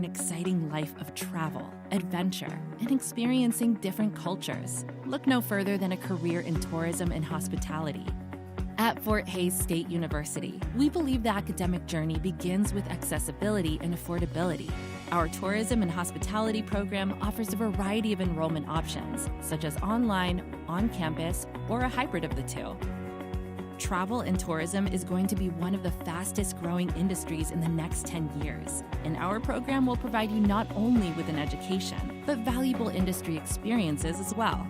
an exciting life of travel, adventure, and experiencing different cultures. Look no further than a career in tourism and hospitality. At Fort Hays State University, we believe the academic journey begins with accessibility and affordability. Our tourism and hospitality program offers a variety of enrollment options, such as online, on-campus, or a hybrid of the two. Travel and tourism is going to be one of the fastest growing industries in the next 10 years, and our program will provide you not only with an education, but valuable industry experiences as well.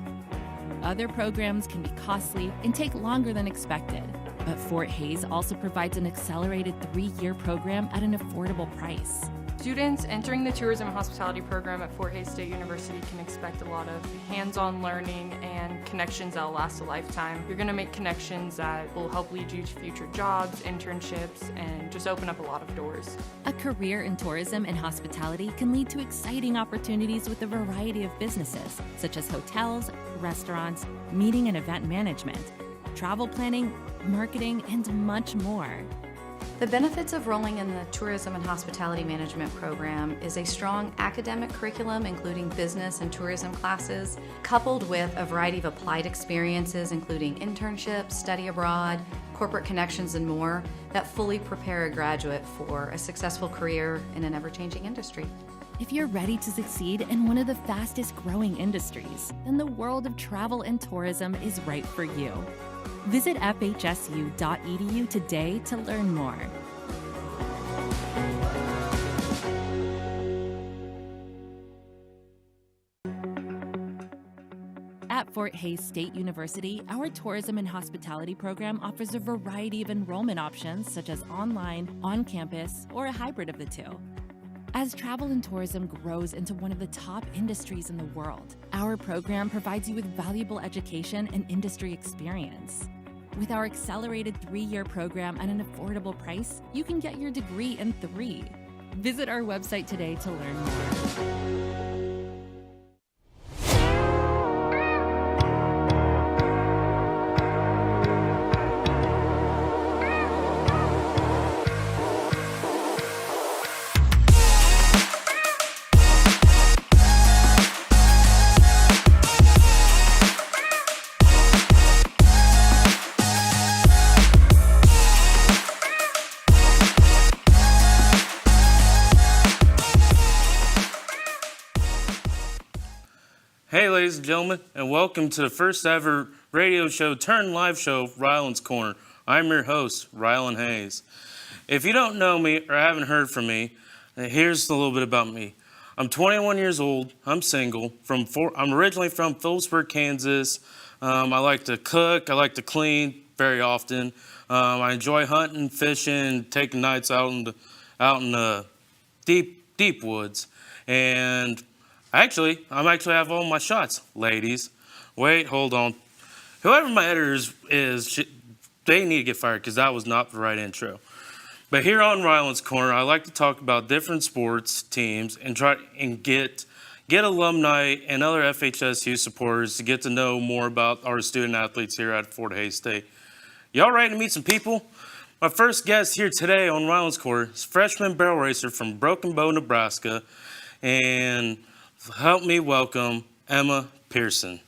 Other programs can be costly and take longer than expected, but Fort Hays also provides an accelerated 3-year program at an affordable price. Students entering the Tourism and Hospitality program at Fort Hays State University can expect a lot of hands-on learning and connections that will last a lifetime. You're going to make connections that will help lead you to future jobs, internships, and just open up a lot of doors. A career in tourism and hospitality can lead to exciting opportunities with a variety of businesses, such as hotels, restaurants, meeting and event management, travel planning, marketing, and much more. The benefits of rolling in the Tourism and Hospitality Management program is a strong academic curriculum, including business and tourism classes, coupled with a variety of applied experiences, including internships, study abroad, corporate connections, and more, that fully prepare a graduate for a successful career in an ever-changing industry. If you're ready to succeed in one of the fastest growing industries, then the world of travel and tourism is right for you. Visit FHSU.edu today to learn more. At Fort Hays State University, our tourism and hospitality program offers a variety of enrollment options, such as online, on-campus, or a hybrid of the two. As travel and tourism grows into one of the top industries in the world, our program provides you with valuable education and industry experience. With our accelerated 3-year program at an affordable price, you can get your degree in 3. Visit our website today to learn more. Hey ladies and gentlemen, and welcome to the first ever radio show turned live show, Rylan's Corner. I'm your host, Rylan Hayes. If you don't know me or haven't heard from me, here's a little bit about me. I'm 21 years old, I'm single, I'm originally from Phillipsburg, Kansas. I like to cook, I like to clean very often. I enjoy hunting, fishing, taking nights out in the deep woods. And I actually have all my shots, ladies. Wait, hold on. Whoever my editor is they need to get fired because that was not the right intro. But here on Rylan's Corner, I like to talk about different sports teams and try and get alumni and other FHSU supporters to get to know more about our student athletes here at Fort Hays State. Y'all ready to meet some people? My first guest here today on Rylan's Corner is freshman barrel racer from Broken Bow, Nebraska, and help me welcome Emma Pearson.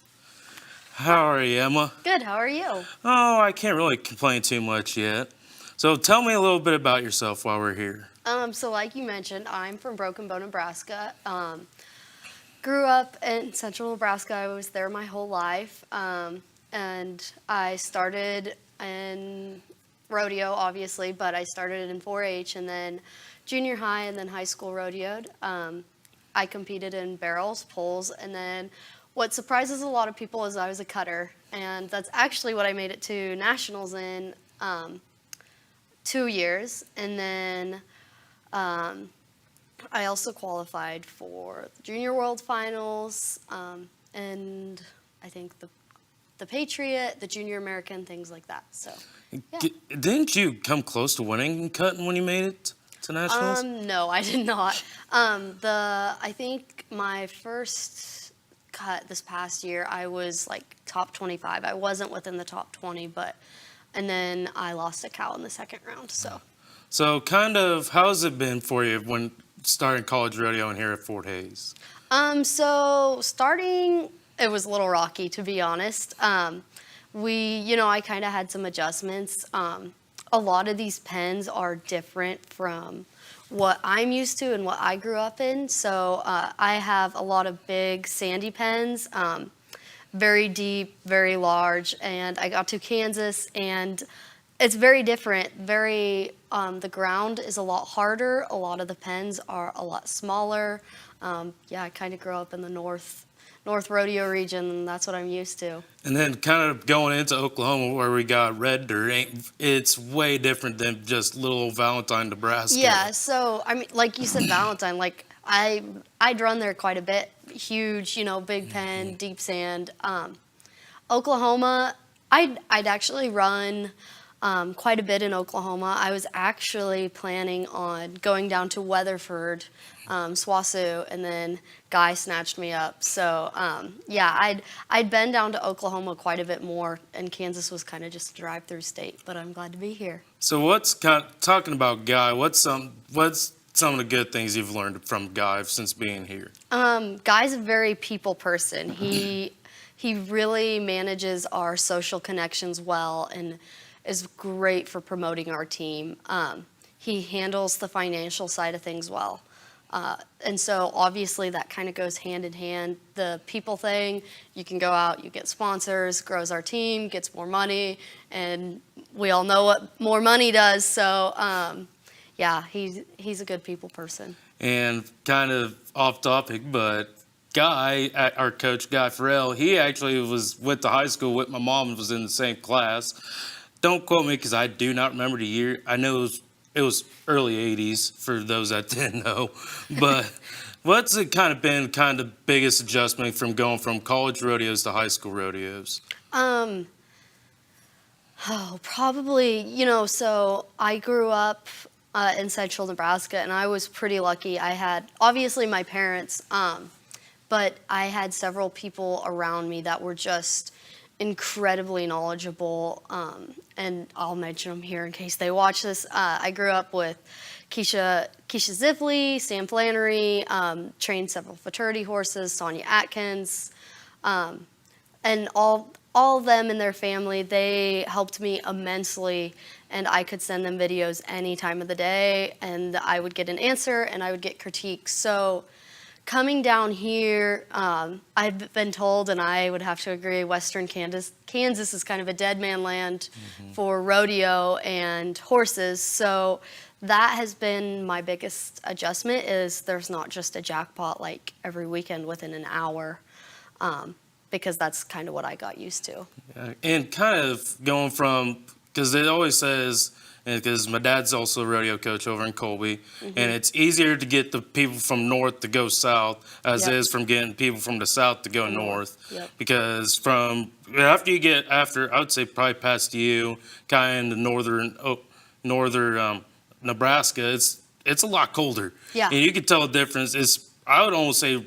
How are you, Emma? Good, how are you? Oh, I can't really complain too much yet. So tell me a little bit about yourself while we're here. So like you mentioned, I'm from Broken Bow, Nebraska. Grew up in central Nebraska. I was there my whole life. And I started in rodeo, obviously, but I started in 4-H and then junior high and then high school rodeoed. I competed in barrels, poles, and then what surprises a lot of people is I was a cutter, and that's actually what I made it to nationals in 2 years, and then I also qualified for the Junior World Finals, and I think the Patriot, the Junior American, things like that. So, yeah. Didn't you come close to winning in cutting when you made it to nationals? No, I did not. I think my first cut this past year, I was like top 25. I wasn't within the top 20, and then I lost a cow in the second round. So kind of, how's it been for you when starting college rodeo here at Fort Hays? So starting, it was a little rocky, to be honest. I kind of had some adjustments. A lot of these pens are different from what I'm used to and what I grew up in. So I have a lot of big sandy pens, very deep, very large, and I got to Kansas and it's very different. The ground is a lot harder. A lot of the pens are a lot smaller. I kind of grew up in the North Rodeo region, and that's what I'm used to. And then kind of going into Oklahoma where we got red dirt, it's way different than just little old Valentine, Nebraska. Yeah, so, I mean, like you said, Valentine, like, I'd run there quite a bit. Huge, big pen, deep sand. Oklahoma, I'd actually run quite a bit in Oklahoma. I was actually planning on going down to Weatherford, SWASU, and then Guy snatched me up. So I'd been down to Oklahoma quite a bit more, and Kansas was kind of just a drive-through state. But I'm glad to be here. So talking about Guy? What's some of the good things you've learned from Guy since being here? Guy's a very people person. He really manages our social connections well and is great for promoting our team. He handles the financial side of things well. And so obviously that kind of goes hand in hand. The people thing, you can go out, you get sponsors, grows our team, gets more money, and we all know what more money does. So he's a good people person. And kind of off topic, but Guy, our coach, Guy Farrell, he actually went to high school with my mom and was in the same class. Don't quote me because I do not remember the year. I know it was early 80s for those that didn't know. But what's it kind of been the biggest adjustment from going from college rodeos to high school rodeos? Probably, so I grew up in central Nebraska, and I was pretty lucky. I had, obviously, my parents, but I had several people around me that were just incredibly knowledgeable, and I'll mention them here in case they watch this. I grew up with Keisha Zipley, Sam Flannery, trained several fraternity horses, Sonia Atkins, and all of them and their family, they helped me immensely, and I could send them videos any time of the day, and I would get an answer, and I would get critiques. So coming down here, I've been told, and I would have to agree, Western Kansas is kind of a dead man land for rodeo and horses. So that has been my biggest adjustment, is there's not just a jackpot like every weekend within an hour, because that's kind of what I got used to. Yeah, and kind of going from, because it always says, because my dad's also a rodeo coach over in Colby, and it's easier to get the people from north to go south as it is from getting people from the south to go north. Because after I would say probably past you, kind of northern Nebraska, it's a lot colder. Yeah. And you can tell the difference. I would almost say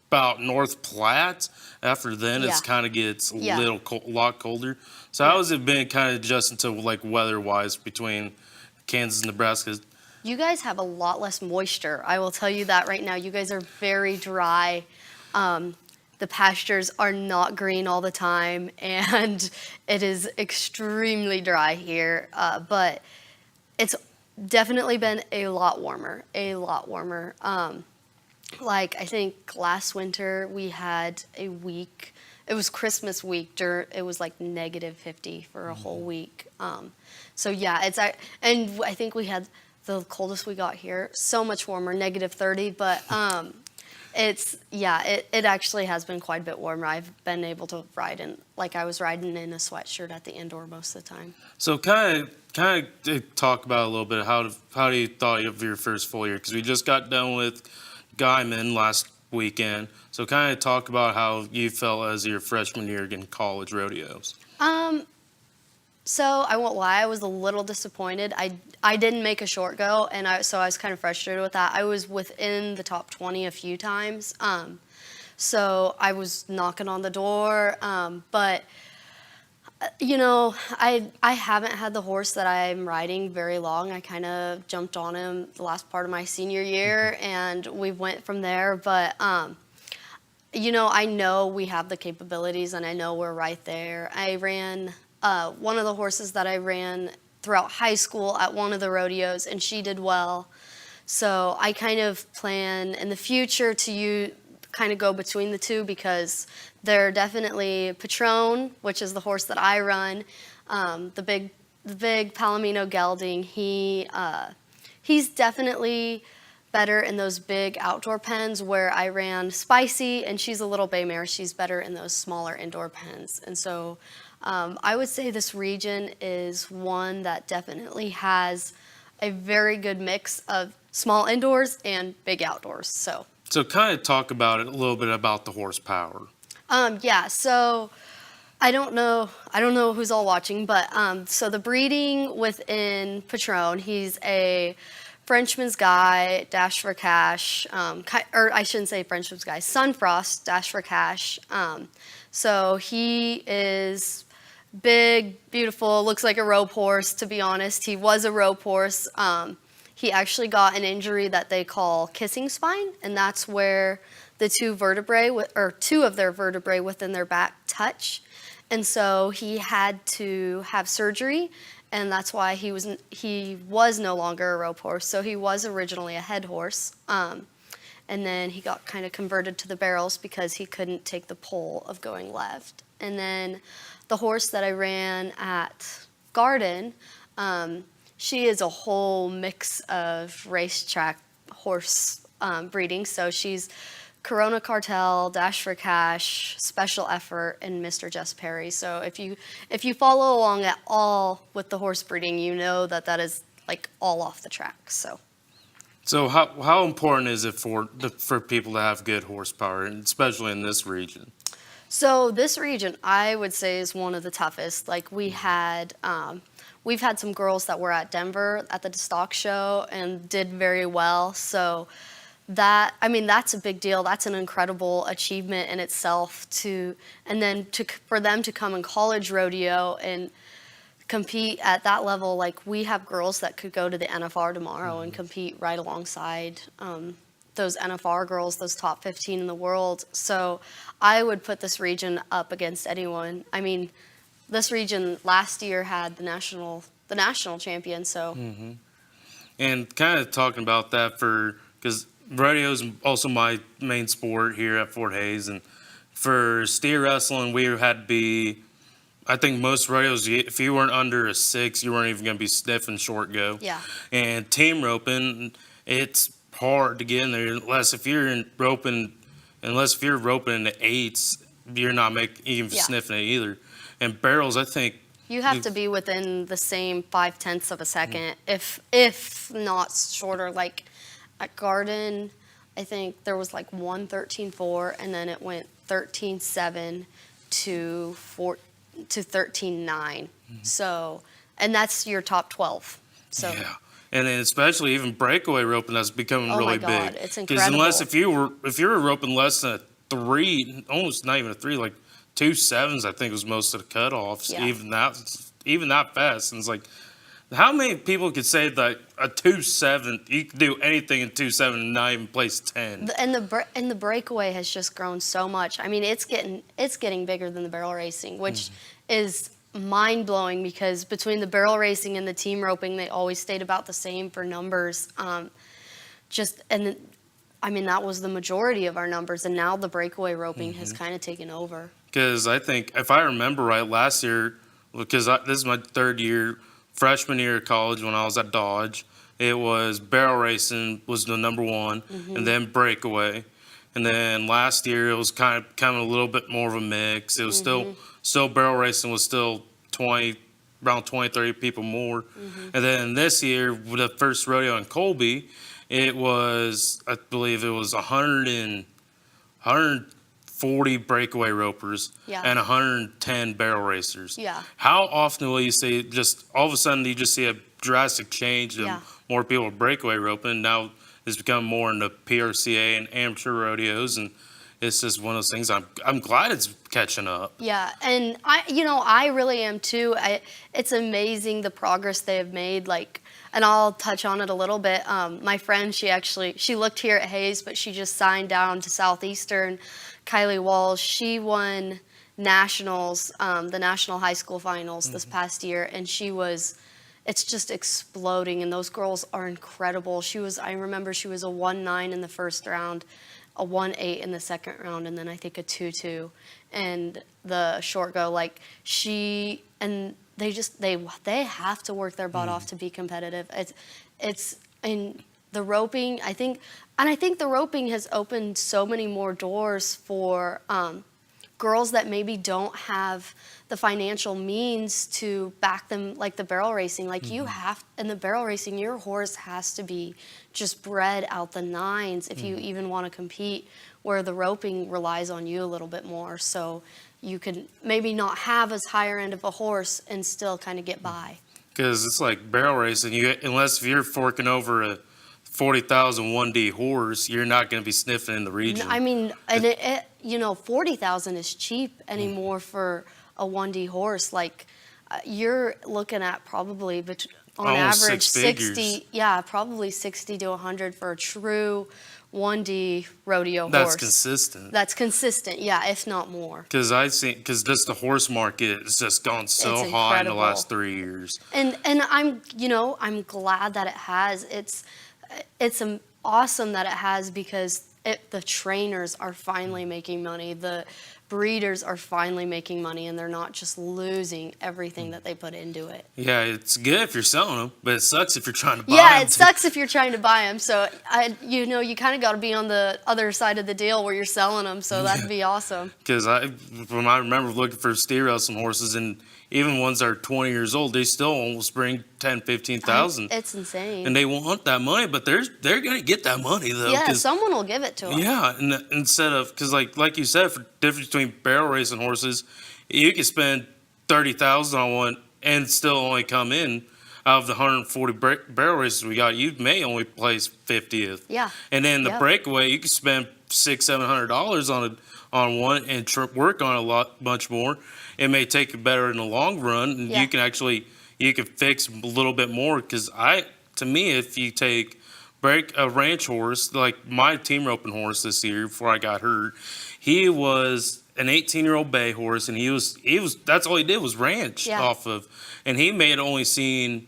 about North Platte. After then, it's kind of gets a lot colder. So how has it been kind of adjusting to like weather-wise between Kansas and Nebraska? You guys have a lot less moisture. I will tell you that right now. You guys are very dry. The pastures are not green all the time, and it is extremely dry here. But it's definitely been a lot warmer. Like, I think last winter we had a week. It was Christmas week. It was like -50 for a whole week. So yeah, and I think we had the coldest we got here. So much warmer, -30. But it actually has been quite a bit warmer. I've been able to ride in, like I was riding in a sweatshirt at the indoor most of the time. So kind of talk about a little bit how do you thought of your first full year? Because we just got done with Guyman last weekend. So kind of talk about how you felt as your freshman year in college rodeos. So I won't lie, I was a little disappointed. I didn't make a short go, and so I was kind of frustrated with that. I was within the top 20 a few times. So I was knocking on the door, but I haven't had the horse that I'm riding very long. I kind of jumped on him the last part of my senior year, and we went from there. But, I know we have the capabilities, and I know we're right there. I ran one of the horses that I ran throughout high school at one of the rodeos, and she did well. So I kind of plan in the future to kind of go between the two, because they're definitely Patron, which is the horse that I run, the big Palomino gelding. He's definitely better in those big outdoor pens, where I ran Spicy, and she's a little bay mare. She's better in those smaller indoor pens. And so I would say this region is one that definitely has a very good mix of small indoors and big outdoors. So kind of talk about it a little bit about the horsepower. So I don't know who's all watching, but so the breeding within Patron, he's a Frenchman's Guy, Dash for Cash, or I shouldn't say Frenchman's Guy, Sunfrost, Dash for Cash. So he is big, beautiful, looks like a rope horse, to be honest. He was a rope horse. He actually got an injury that they call kissing spine, and that's where the two of their vertebrae within their back touch. And so he had to have surgery, and that's why he was no longer a rope horse. So he was originally a head horse, and then he got kind of converted to the barrels because he couldn't take the pull of going left. And then the horse that I ran at Garden, she is a whole mix of racetrack horse breeding. So she's Corona Cartel, Dash for Cash, Special Effort, and Mr. Jess Perry. So if you follow along at all with the horse breeding, you know that is like all off the track. So how important is it for people to have good horsepower, and especially in this region? So this region, I would say, is one of the toughest. Like we've had some girls that were at Denver at the stock show and did very well. So that's a big deal. That's an incredible achievement in itself for them to come in college rodeo and compete at that level. Like we have girls that could go to the NFR tomorrow and compete right alongside those NFR girls, those top 15 in the world. So I would put this region up against anyone. I mean, this region last year had the national champion. So, And kind of talking about that, because rodeo is also my main sport here at Fort Hays, and for steer wrestling, we had to be. I think most rodeos, if you weren't under a 6, you weren't even going to be sniffing short go. Yeah. And team roping, it's hard to get in there unless if you're roping in the 8s, you're not even sniffing it either. And barrels, I think you have to be within the same 0.5 of a second, if not shorter. Like at Garden, I think there was like 1:13.4, and then it went 13.7 to 13.9. So, and that's your top 12. So. Yeah. And then especially even breakaway roping, that's becoming really my God, big. it's incredible. Because if you were roping less than a 3, almost not even a 3, like 2 7s, I think was most of the cutoffs. Yeah. Even that fast. And it's like, how many people could say that a 2-7, you can do anything in 2-7 and not even place 10? And the breakaway has just grown so much. I mean, it's getting bigger than the barrel racing, which is mind-blowing, because between the barrel racing and the team roping, they always stayed about the same for numbers. That was the majority of our numbers, and now the breakaway roping has kind of taken over. Because I think, if I remember right, last year, because this is my freshman year of college when I was at Dodge, it was barrel racing was the number 1, and then breakaway. And then last year it was kind of a little bit more of a mix. It was still barrel racing was still around 20, 30 people more. And then this year, with the first rodeo in Colby, I believe it was 140 breakaway ropers and 110 barrel racers. Yeah. How often will you see just all of a sudden you just see a drastic change and more people breakaway roping? Now it's become more in the PRCA and amateur rodeos, and it's just one of those things. I'm glad it's catching up. Yeah, and I really am too. It's amazing the progress they have made. Like, and I'll touch on it a little bit. My friend, she looked here at Hayes, but she just signed down to Southeastern. Kylie Walls, she won nationals, the national high school finals this past year, and it's just exploding. And those girls are incredible. I remember she was a 1-9 in the first round, a 1-8 in the second round, and then I think a 2-2 and the short go. Like, they have to work their butt off to be competitive. It's in the roping, I think the roping has opened so many more doors for girls that maybe don't have the financial means to back them, like the barrel racing. Like, in the barrel racing, your horse has to be just bred out the nines if you even want to compete, where the roping relies on you a little bit more. So you can maybe not have as higher end of a horse and still kind of get by. Because it's like barrel racing, unless if you're forking over a 40,000 1D horse, you're not going to be sniffing in the region. I mean, and 40,000 is cheap anymore for a 1D horse. Like, you're looking at probably on average 60, probably 60 to 100 for a true 1D rodeo horse. That's consistent. That's consistent, yeah, if not more. Because just the horse market has just gone so high in the last 3 years. And I'm glad that it has. It's awesome that it has, because the trainers are finally making money. The breeders are finally making money, and they're not just losing everything that they put into it. Yeah, it's good if you're selling them, but it sucks if you're trying to buy them. Yeah, it sucks if you're trying to buy them. So, you kind of got to be on the other side of the deal where you're selling them, so that'd be awesome. Because when I remember looking for steer wrestling horses, and even ones that are 20 years old, they still almost bring 10, 15,000. It's insane. And they want that money, but they're going to get that money, though. Yeah, someone will give it to them. Yeah, and instead of, because like you said, for the difference between barrel racing horses, you can spend 30,000 on one and still only come in, out of the 140 barrel races we got, you may only place 50th. Yeah. And then the breakaway, you can spend $600-700 on one and work on a much more. It may take you better in the long run, and you can fix a little bit more. Because to me, if you take a ranch horse, like my team roping horse this year before I got hurt, he was an 18-year-old bay horse, and he was that's all he did was ranch off of, and he may have only seen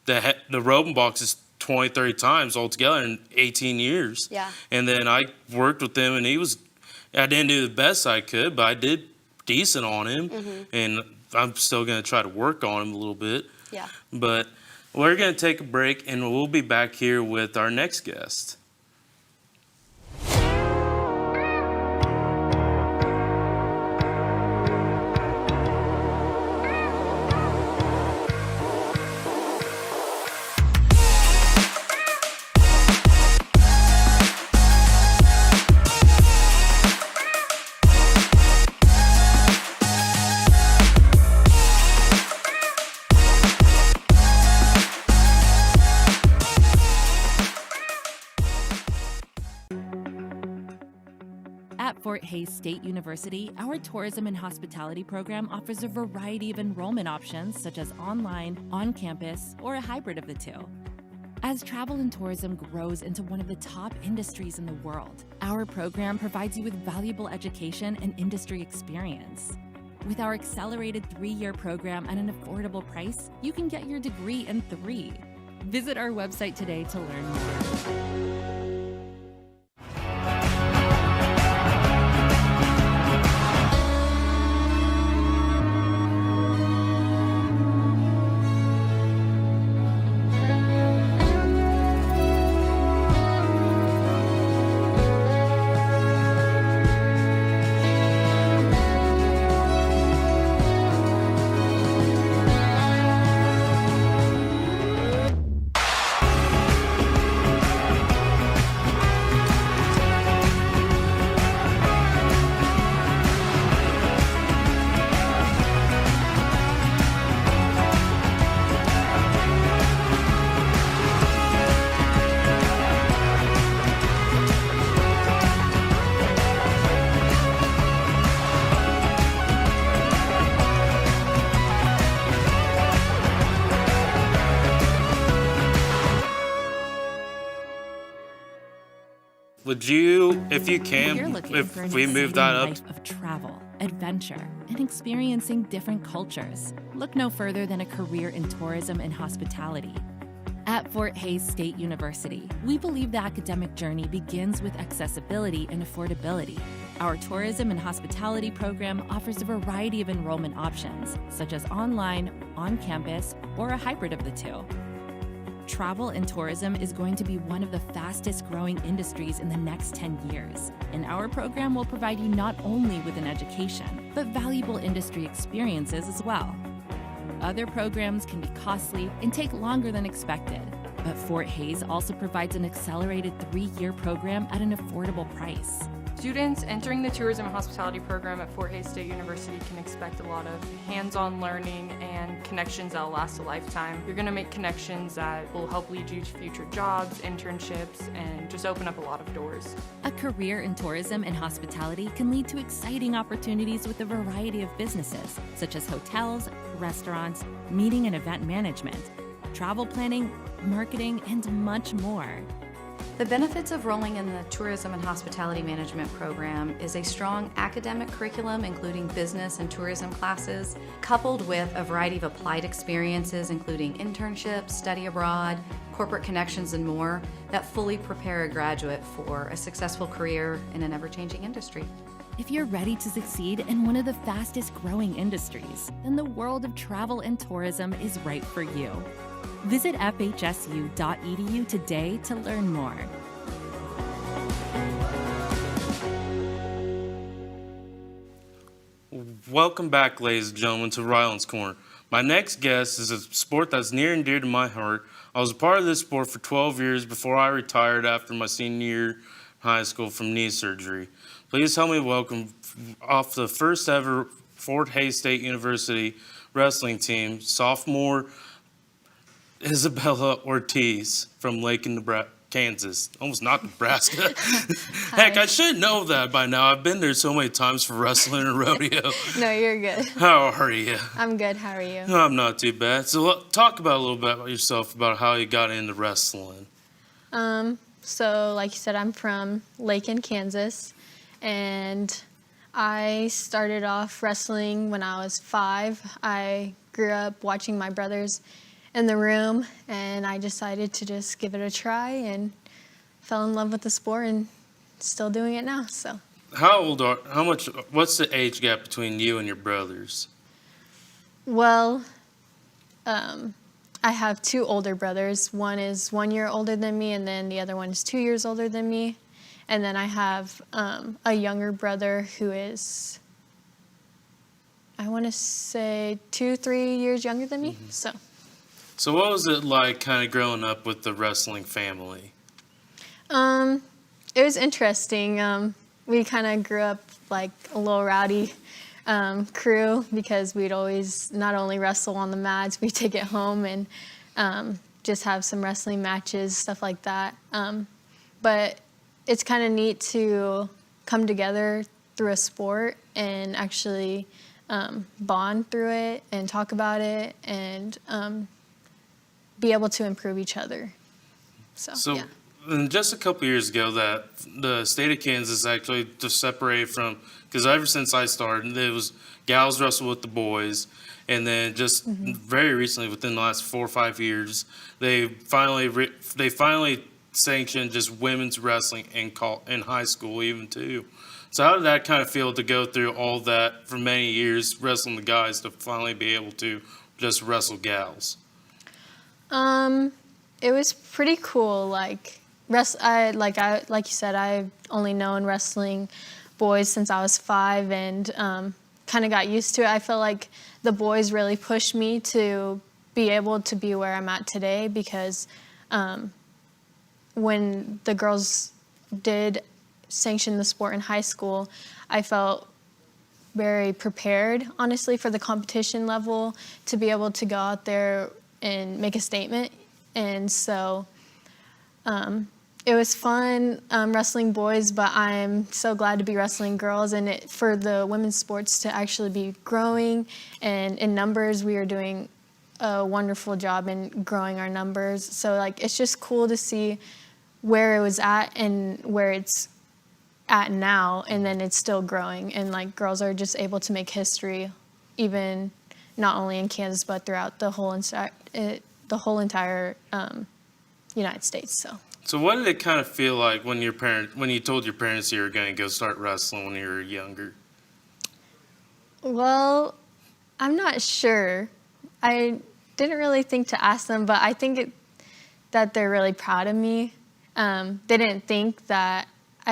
the roping boxes 20, 30 times altogether in 18 years. Yeah. And then I worked with him, and I didn't do the best I could, but I did decent on him, and I'm still going to try to work on him a little bit. Yeah. But we're going to take a break, and we'll be back here with our next guest. At Fort Hays State University, our tourism and hospitality program offers a variety of enrollment options, such as online, on campus, or a hybrid of the two. As travel and tourism grows into one of the top industries in the world, our program provides you with valuable education and industry experience. With our accelerated 3-year program at an affordable price, you can get your degree in 3. Visit our website today to learn more. would you, if you If you're can, looking for an if we move that exciting up, life of travel, adventure, and experiencing different cultures, look no further than a career in tourism and hospitality. At Fort Hays State University, we believe the academic journey begins with accessibility and affordability. Our tourism and hospitality program offers a variety of enrollment options, such as online, on campus, or a hybrid of the two. Travel and tourism is going to be one of the fastest growing industries in the next 10 years, and our program will provide you not only with an education, but valuable industry experiences as well. Other programs can be costly and take longer than expected, but Fort Hays also provides an accelerated 3-year program at an affordable price. Students entering the Tourism and Hospitality program at Fort Hays State University can expect a lot of hands-on learning and connections that will last a lifetime. You're going to make connections that will help lead you to future jobs, internships, and just open up a lot of doors. A career in tourism and hospitality can lead to exciting opportunities with a variety of businesses, such as hotels, restaurants, meeting and event management, travel planning, marketing, and much more. The benefits of rolling in the Tourism and Hospitality Management program is a strong academic curriculum, including business and tourism classes, coupled with a variety of applied experiences, including internships, study abroad, corporate connections, and more, that fully prepare a graduate for a successful career in an ever-changing industry. If you're ready to succeed in one of the fastest growing industries, then the world of travel and tourism is right for you. Visit FHSU.edu today to learn more. welcome back, ladies and gentlemen, to Rylan's Corner. My next guest is a sport that's near and dear to my heart. I was a part of this sport for 12 years before I retired after my senior year in high school from knee surgery. Please help me welcome off the first ever Fort Hays State University wrestling team, sophomore Isabell Ortiz from Lake, Kansas. Almost not Nebraska. Heck, I should know that by now. I've been there so many times for wrestling and rodeo. No, you're good. How are you? I'm good. How are you? I'm not too bad. So talk about a little bit about yourself, about how you got into wrestling. So like you said, I'm from Lake, Kansas, and I started off wrestling when I was 5. I grew up watching my brothers in the room, and I decided to just give it a try and fell in love with the sport and still doing it now. So what's the age gap between you and your brothers? Well, I have 2 older brothers. One is 1 year older than me, and then the other one is 2 years older than me. And then I have a younger brother who is, I want to say 2-3 years younger than me. Mm-hmm. So what was it like kind of growing up with the wrestling family? It was interesting. We kind of grew up like a little rowdy crew because we'd always not only wrestle on the mats, we'd take it home and just have some wrestling matches, stuff like that. But it's kind of neat to come together through a sport and actually bond through it and talk about it and be able to improve each other. So yeah. And just a couple years ago, that the state of Kansas actually just separated from, because ever since I started, it was gals wrestle with the boys, and then just very recently, within the last 4 or 5 years, they finally sanctioned just women's wrestling in high school even too. So how did that kind of feel to go through all that for many years, wrestling the guys, to finally be able to just wrestle gals? It was pretty cool. Like you said, I've only known wrestling boys since I was 5, and kind of got used to it. I feel like the boys really pushed me to be able to be where I'm at today, because when the girls did sanction the sport in high school, I felt very prepared, honestly, for the competition level, to be able to go out there and make a statement. And so it was fun wrestling boys, but I'm so glad to be wrestling girls, and for the women's sports to actually be growing. And in numbers, we are doing a wonderful job in growing our numbers. So like, it's just cool to see where it was at and where it's at now, and then it's still growing. And like girls are just able to make history, even not only in Kansas but throughout the whole entire United States. So what did it kind of feel like when you told your parents you were going to go start wrestling when you were younger? Well, I'm not sure. I didn't really think to ask them, but I think that they're really proud of me. I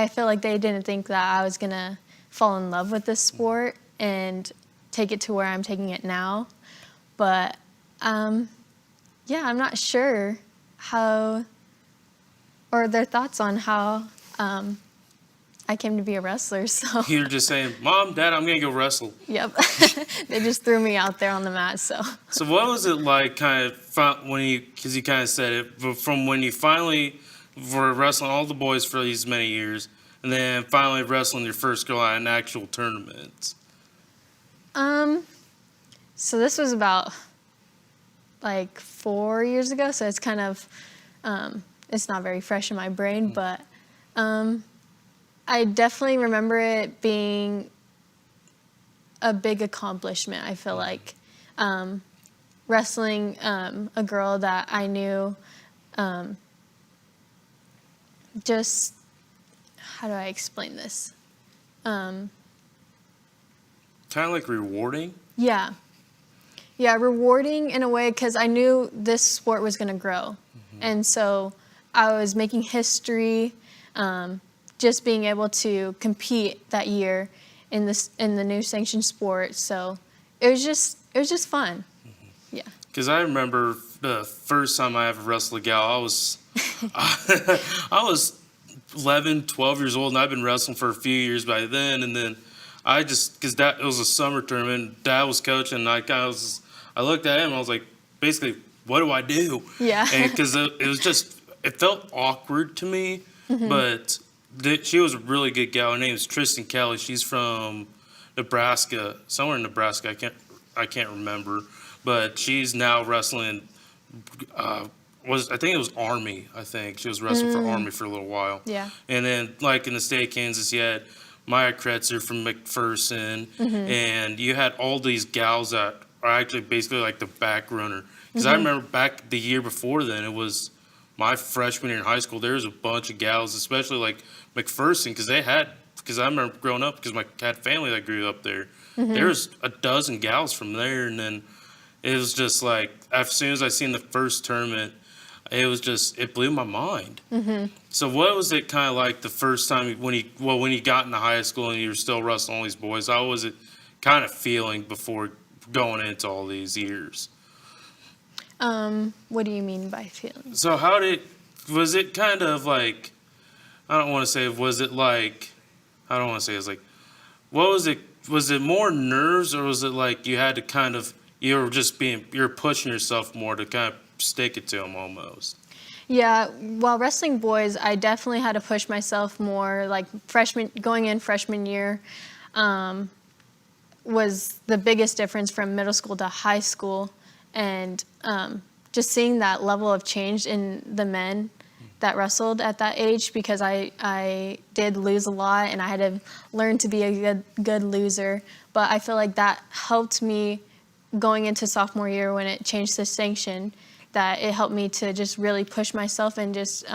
feel like they didn't think that I was gonna fall in love with this sport and take it to where I'm taking it now. But I'm not sure or their thoughts on how I came to be a wrestler. So You're just saying, Mom, Dad, I'm gonna go wrestle. Yep. They just threw me out there on the mat. So what was it like kind of because you kind of said it, but from when you finally were wrestling all the boys for these many years, and then finally wrestling your first girl at an actual tournament? So this was about like 4 years ago, so it's kind of, it's not very fresh in my brain, but I definitely remember it being a big accomplishment. I feel like wrestling a girl that I knew, just, how do I explain this? Kind of like rewarding? Yeah, rewarding in a way, because I knew this sport was going to grow. And so I was making history, just being able to compete that year in the new sanctioned sport. So it was just fun. Yeah. Because I remember the first time I ever wrestled a gal, I was 11, 12 years old, and I've been wrestling for a few years by then. And then because it was a summer tournament, Dad was coaching, and I looked at him and I was like, basically, what do I do? Yeah. Because it felt awkward to me, but she was a really good gal. Her name is Tristan Kelly. She's from Nebraska, somewhere in Nebraska. I can't remember, but she's now wrestling. I think it was Army. I think she was wrestling for Army for a little while. Yeah. And then, like in the state of Kansas, you had Maya Kretzer from McPherson, and you had all these gals that are actually basically like the back runner. Because I remember back the year before then, it was my freshman year in high school. There was a bunch of gals, especially like McPherson, because I remember growing up, because I had family that grew up there. There was a dozen gals from there, and then it was just like, as soon as I seen the first tournament, it blew my mind. So what was it kind of like the first time when you got into high school and you were still wrestling all these boys? How was it kind of feeling before going into all these years? What do you mean by feeling? So was it kind of like, I don't want to say, was it like, I don't want to say, it's like, what was it? Was it more nerves, or was it like you had to kind of, you're pushing yourself more to kind of stick it to them almost? Yeah, while wrestling boys, I definitely had to push myself more. Like going in freshman year was the biggest difference from middle school to high school. And just seeing that level of change in the men that wrestled at that age, because I did lose a lot and I had to learn to be a good loser. But I feel like that helped me going into sophomore year when it changed the sanction, that it helped me to just really push myself and just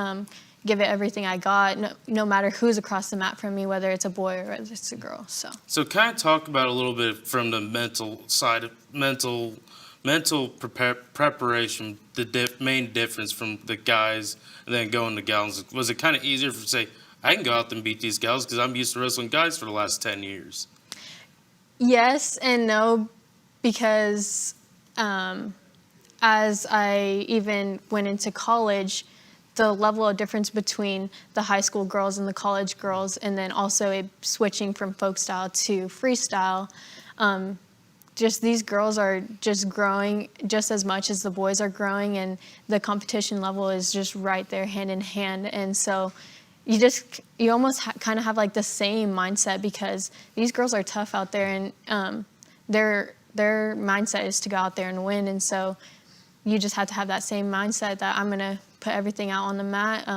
give it everything I got, no matter who's across the mat from me, whether it's a boy or whether it's a girl. So kind of talk about a little bit from the mental side of mental preparation, the main difference from the guys and then going to gals. Was it kind of easier to say, I can go out and beat these gals because I'm used to wrestling guys for the last 10 years? Yes and no, because as I even went into college, the level of difference between the high school girls and the college girls, and then also switching from folk style to freestyle, just these girls are just growing just as much as the boys are growing, and the competition level is just right there hand in hand. And so you almost kind of have like the same mindset, because these girls are tough out there, and their mindset is to go out there and win. And so you just have to have that same mindset that I'm going to put everything out on the mat,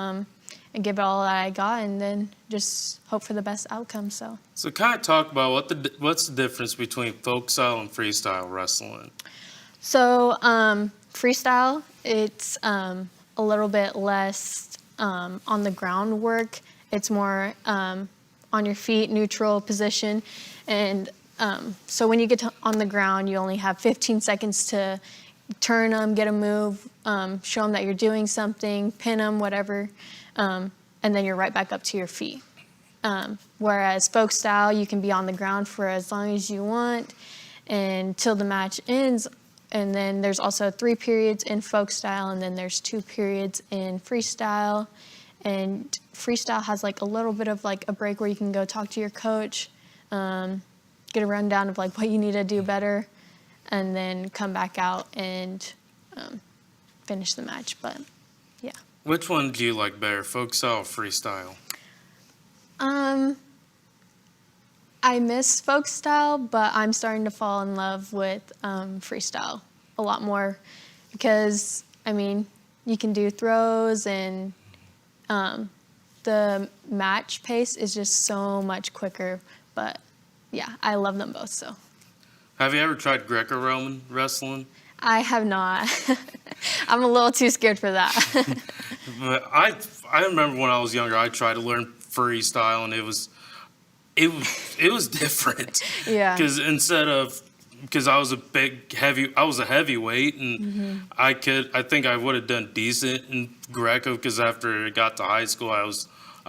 and give it all that I got, and then just hope for the best outcome. So kind of talk about what's the difference between folk style and freestyle wrestling? So freestyle, it's a little bit less on the ground work. It's more on your feet, neutral position. And so when you get on the ground, you only have 15 seconds to turn them, get a move, show them that you're doing something, pin them, whatever, and then you're right back up to your feet. Whereas folk style, you can be on the ground for as long as you want until the match ends. And then there's also 3 periods in folk style, and then there's 2 periods in freestyle. And freestyle has like a little bit of like a break where you can go talk to your coach, get a rundown of like what you need to do better, and then come back out and finish the match. But yeah. Which one do you like better, folk style or freestyle? I miss folk style, but I'm starting to fall in love with freestyle a lot more because, I mean, you can do throws and the match pace is just so much quicker. But yeah, I love them both. So. Have you ever tried Greco-Roman wrestling? I have not. I'm a little too scared for that. But I remember when I was younger, I tried to learn freestyle, and it was different. Yeah. Because I was a heavyweight, and I think I would have done decent in Greco, because after I got to high school, I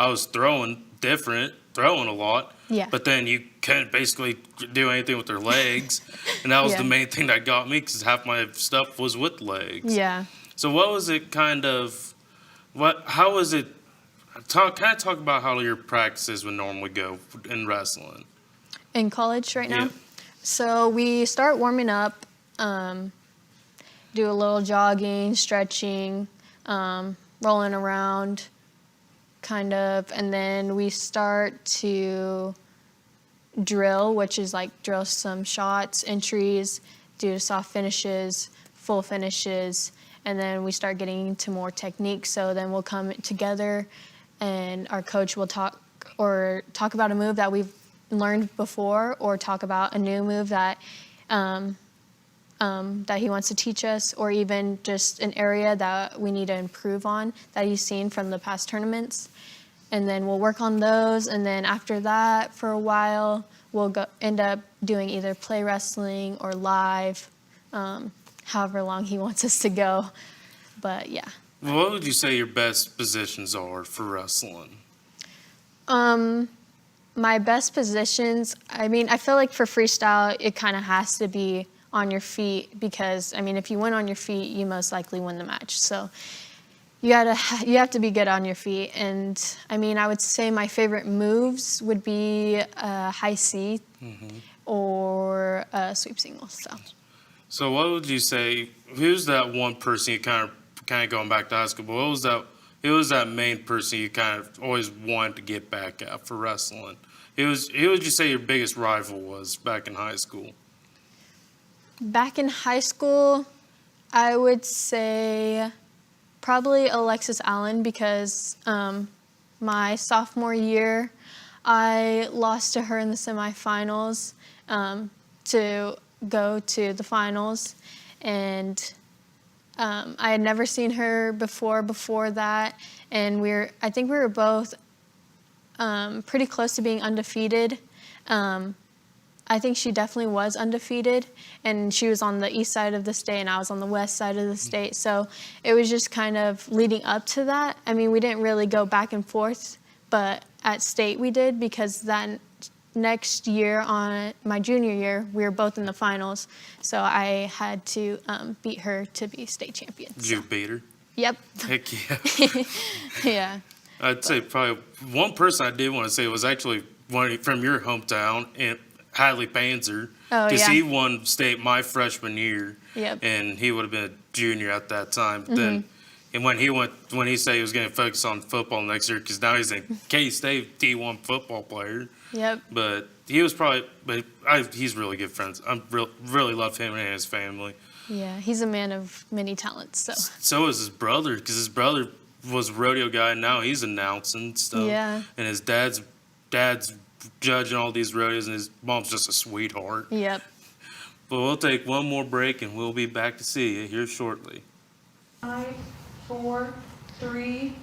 was throwing a lot. Yeah. But then you couldn't basically do anything with their legs, and that was the main thing that got me, because half my stuff was with legs. Yeah. So what was it how was it, talk about how your practices would normally go in wrestling? In college right now? Yeah. So we start warming up, do a little jogging, stretching, rolling around, kind of, and then we start to drill, which is like drill some shots, entries, do soft finishes, full finishes, and then we start getting into more technique. So then we'll come together and our coach will talk about a move that we've learned before, or talk about a new move that that he wants to teach us, or even just an area that we need to improve on that he's seen from the past tournaments. And then we'll work on those, and then after that, for a while, we'll end up doing either play wrestling or live, however long he wants us to go. But yeah. What would you say your best positions are for wrestling? My best positions, I mean, I feel like for freestyle, it kind of has to be on your feet, because, I mean, if you win on your feet, you most likely win the match. So you have to be good on your feet. And, I mean, I would say my favorite moves would be high C or sweep singles. So what would you say, who's that one person you kind of going back to high school, but who was that main person you kind of always wanted to get back at for wrestling? Who would you say your biggest rival was back in high school? Back in high school, I would say probably Alexis Allen, because my sophomore year, I lost to her in the semifinals to go to the finals, and I had never seen her before that, and I think we were both pretty close to being undefeated. I think she definitely was undefeated, and she was on the east side of the state and I was on the west side of the state. So it was just kind of leading up to that. I mean, we didn't really go back and forth, but at state we did, because that next year, on my junior year, we were both in the finals. So I had to beat her to be state champion. Did you beat her? Yep. Heck yeah. Yeah. I'd say probably one person I did want to say was actually one from your hometown, and Hadley Panzer, because he won state my freshman year, and he would have been a junior at that time. But then, and when he said he was going to focus on football next year, because now he's a K-State D1 football player. Yep. But he's really good friends. I really love him and his family. Yeah, he's a man of many talents. So is his brother, because his brother was a rodeo guy. Now he's announcing stuff. Yeah. And his dad's judging all these rodeos, and his mom's just a sweetheart. Yep. But we'll take one more break, and we'll be back to see you here shortly. 5, 4, 3.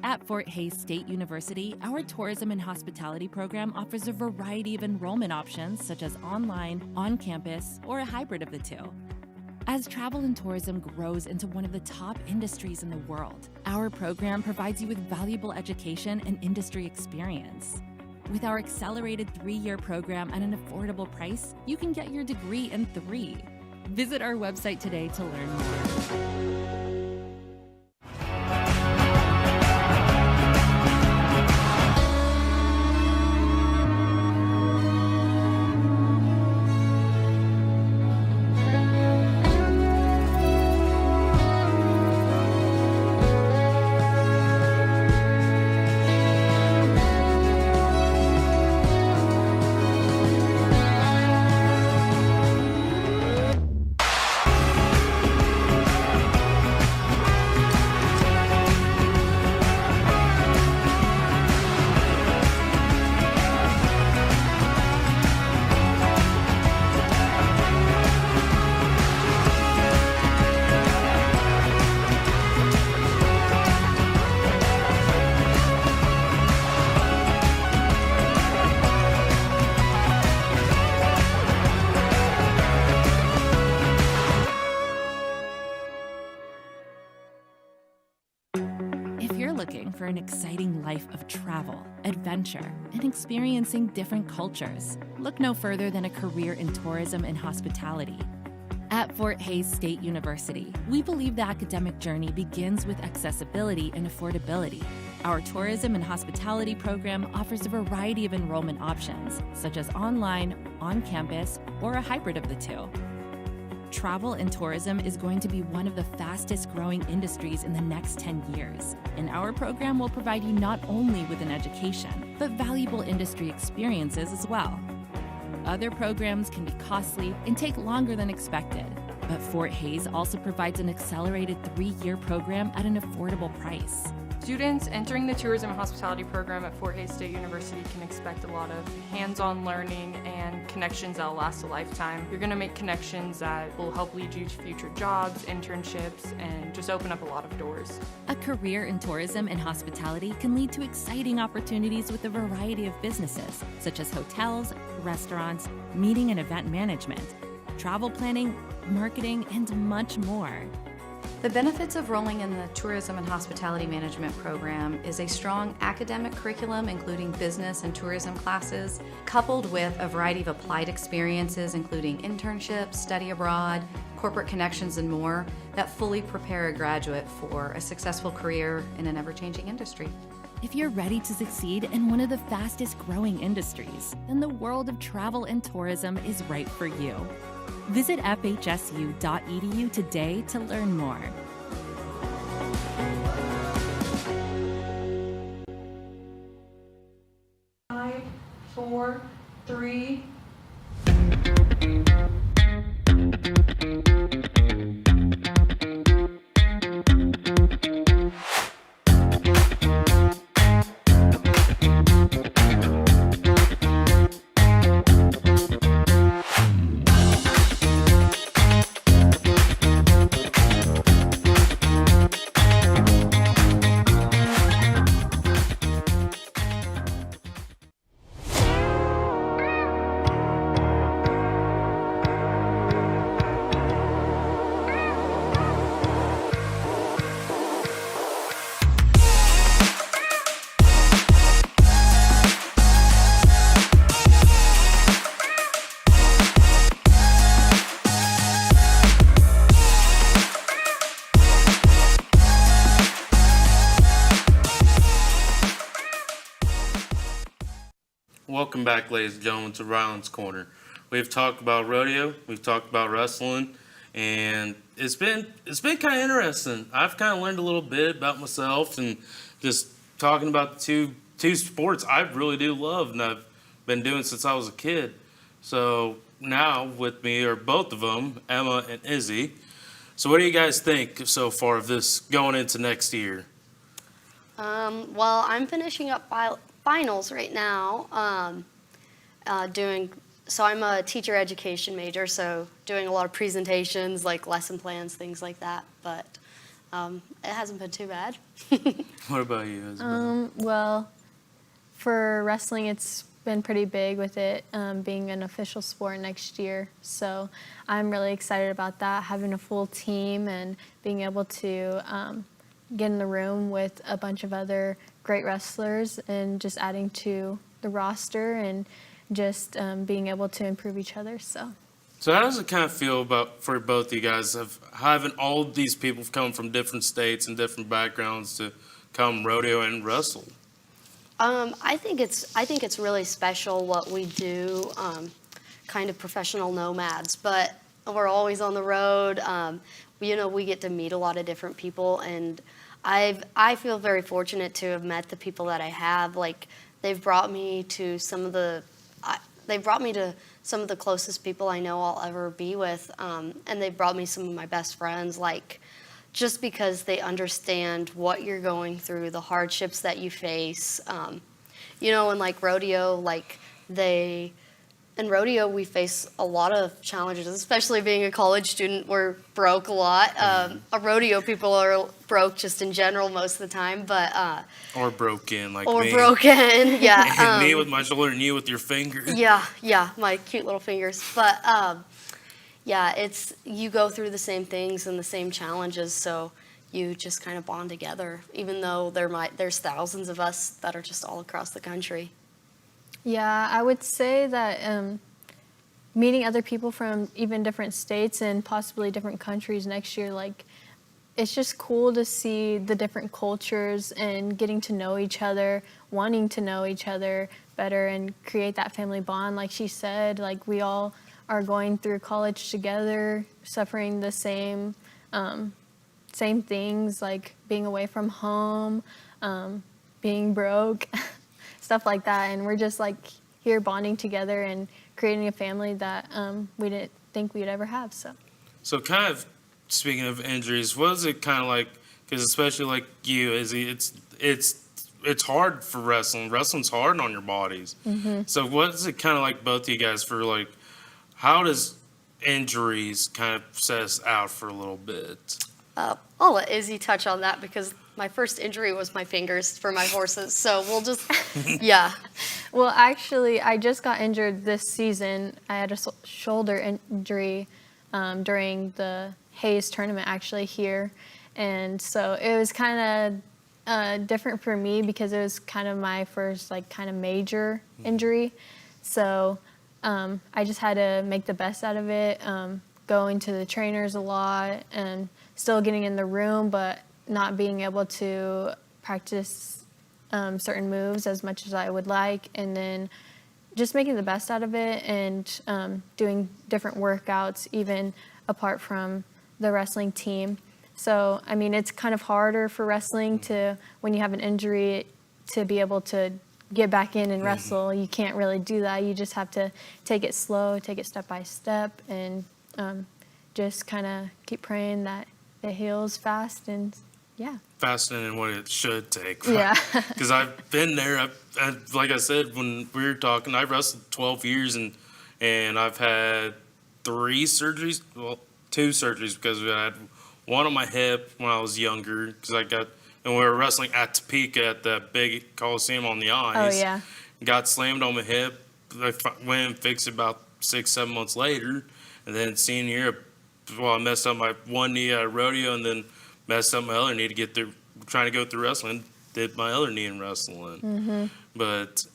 At Fort Hays State University, our tourism and hospitality program offers a variety of enrollment options such as online, on-campus, or a hybrid of the two. As travel and tourism grows into one of the top industries in the world, our program provides you with valuable education and industry experience. With our accelerated 3-year program at an affordable price, you can get your degree in 3. Visit our website today to learn more. Looking for an exciting life of travel, adventure, and experiencing different cultures, look no further than a career in tourism and hospitality. At Fort Hays State University, we believe the academic journey begins with accessibility and affordability. Our tourism and hospitality program offers a variety of enrollment options, such as online, on-campus, or a hybrid of the two. Travel and tourism is going to be one of the fastest growing industries in the next 10 years, and our program will provide you not only with an education, but valuable industry experiences as well. Other programs can be costly and take longer than expected, but Fort Hays also provides an accelerated 3-year program at an affordable price. Students entering the Tourism and Hospitality program at Fort Hays State University can expect a lot of hands-on learning and connections that will last a lifetime. You're going to make connections that will help lead you to future jobs, internships, and just open up a lot of doors. A career in tourism and hospitality can lead to exciting opportunities with a variety of businesses, such as hotels, restaurants, meeting and event management, travel planning, marketing, and much more. The benefits of rolling in the Tourism and Hospitality Management program is a strong academic curriculum, including business and tourism classes, coupled with a variety of applied experiences, including internships, study abroad, corporate connections, and more, that fully prepare a graduate for a successful career in an ever-changing industry. If you're ready to succeed in one of the fastest growing industries, then the world of travel and tourism is right for you. Visit FHSU.edu today to learn more. Five, 4, 3. Welcome back, ladies and gentlemen, to Rylan's Corner. We've talked about rodeo, we've talked about wrestling, and it's been kind of interesting. I've kind of learned a little bit about myself and just talking about the two sports I really do love and I've been doing since I was a kid. So now with me are both of them, Emma and Izzy. So what do you guys think so far of this going into next year? Well, I'm finishing up finals right now. So I'm a teacher education major, so doing a lot of presentations, like lesson plans, things like that. But it hasn't been too bad. What about you, Isabell? Well, for wrestling, it's been pretty big with it being an official sport next year. So I'm really excited about that, having a full team and being able to get in the room with a bunch of other great wrestlers and just adding to the roster and just being able to improve each other. So how does it kind of feel for both of you guys of having all these people come from different states and different backgrounds to come rodeo and wrestle? I think it's really special what we do, kind of professional nomads, but we're always on the road. We get to meet a lot of different people, and I feel very fortunate to have met the people that I have. Like, they've brought me to some of the closest people I know I'll ever be with, and they've brought me some of my best friends, like, just because they understand what you're going through, the hardships that you face. In like rodeo, in rodeo we face a lot of challenges, especially being a college student. We're broke a lot. Rodeo people are broke just in general most of the time, but or broken, like or me. broken, yeah. And me with my shoulder and you with your finger. Yeah, my cute little fingers. But you go through the same things and the same challenges, so you just kind of bond together, even though there's thousands of us that are just all across the country. yeah, I would say that meeting other people from even different states and possibly different countries next year, like, it's just cool to see the different cultures and getting to know each other, wanting to know each other better and create that family bond. Like she said, like, we all are going through college together, suffering the same things, like being away from home, being broke, stuff like that. And we're just like here bonding together and creating a family that we didn't think we'd ever have. So kind of speaking of injuries, what is it kind of like? Because especially like you, Izzy, it's hard for wrestling. Wrestling's hard on your bodies. Mm-hmm. So what is it kind of like both of you guys for, like, how does injuries kind of set us out for a little bit? I'll let Izzy touch on that because my first injury was my fingers for my horses. So we'll just, yeah. Well, actually, I just got injured this season. I had a shoulder injury during the Hayes tournament actually here. And so it was kind of different for me because it was kind of my first like kind of major injury. So I just had to make the best out of it, going to the trainers a lot and still getting in the room, but not being able to practice certain moves as much as I would like, and then just making the best out of it and doing different workouts even apart from the wrestling team. So, I mean, it's kind of harder for wrestling to, when you have an injury, to be able to get back in and wrestle. You can't really do that. You just have to take it slow, take it step by step, and just kind of keep praying that it heals fast and yeah. Faster than what it should take. Yeah. Because I've been there. Like I said, when we were talking, I wrestled 12 years and I've had 3 surgeries. Well, 2 surgeries because I had one on my hip when I was younger because and we were wrestling at Topeka at the big Coliseum on the ice. Oh, yeah. Got slammed on my hip. I went and fixed it about 6-7 months later. And then senior year, I messed up my one knee at a rodeo and then messed up my other knee to get through, trying to go through wrestling. Did my other knee in wrestling. Mm-hmm. But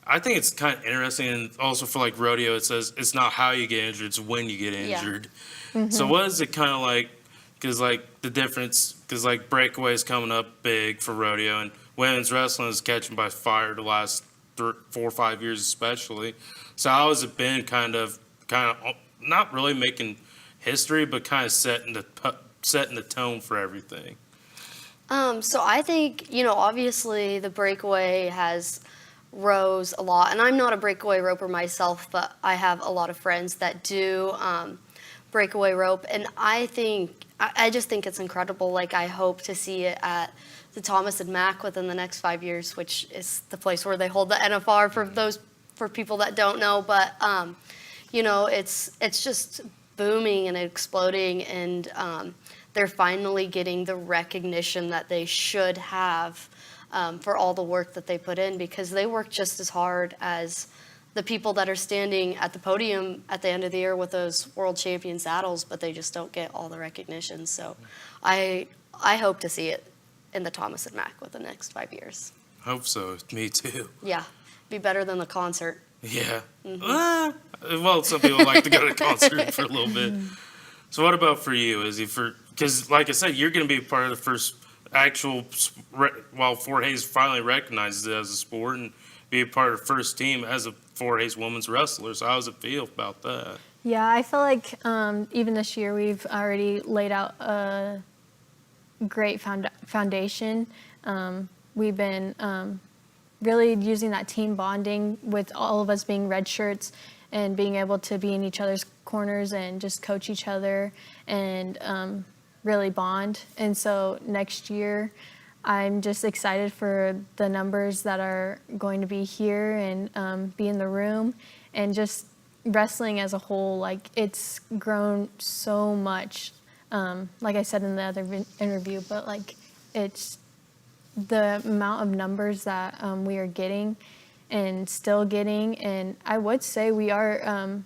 I think it's kind of interesting. And also for like rodeo, it says it's not how you get injured, it's when you get injured. Yeah. Mm-hmm. So what is it kind of like? Because like the difference, because like breakaway is coming up big for rodeo and women's wrestling is catching by fire the last 4 or 5 years especially. So how has it been kind of not really making history, but kind of setting the tone for everything? So I think, obviously the breakaway has rose a lot, and I'm not a breakaway roper myself, but I have a lot of friends that do breakaway rope, and I just think it's incredible. Like, I hope to see it at the Thomas and Mack within the next 5 years, which is the place where they hold the NFR for people that don't know. But it's just booming and exploding, and they're finally getting the recognition that they should have for all the work that they put in, because they work just as hard as the people that are standing at the podium at the end of the year with those world champion saddles, but they just don't get all the recognition. So I hope to see it in the Thomas and Mack within the next 5 years. Hope so. Me too. Yeah, be better than the concert. Yeah. Well, some people like to go to a concert for a little bit. So what about for you? Because like I said, you're going to be part of the first actual, Fort Hays finally recognizes it as a sport, and be a part of the first team as a Fort Hays women's wrestler. So how does it feel about that? Yeah, I feel like even this year we've already laid out a great foundation. We've been really using that team bonding with all of us being red shirts and being able to be in each other's corners and just coach each other and really bond. And so next year, I'm just excited for the numbers that are going to be here and be in the room, and just wrestling as a whole. Like, it's grown so much, like I said in the other interview, but like, it's the amount of numbers that we are getting and still getting. And I would say we are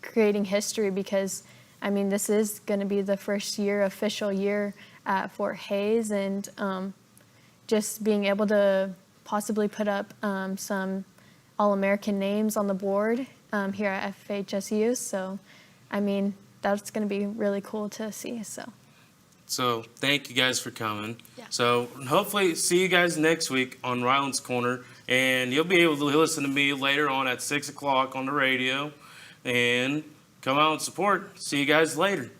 creating history, because I mean, this is going to be the first official year at Fort Hays, and just being able to possibly put up some All-American names on the board here at FHSU. So, I mean, that's going to be really cool to see. So thank you guys for coming. Yeah. So hopefully see you guys next week on Rylan's Corner, and you'll be able to listen to me later on at 6 o'clock on the radio, and come out and support. See you guys later.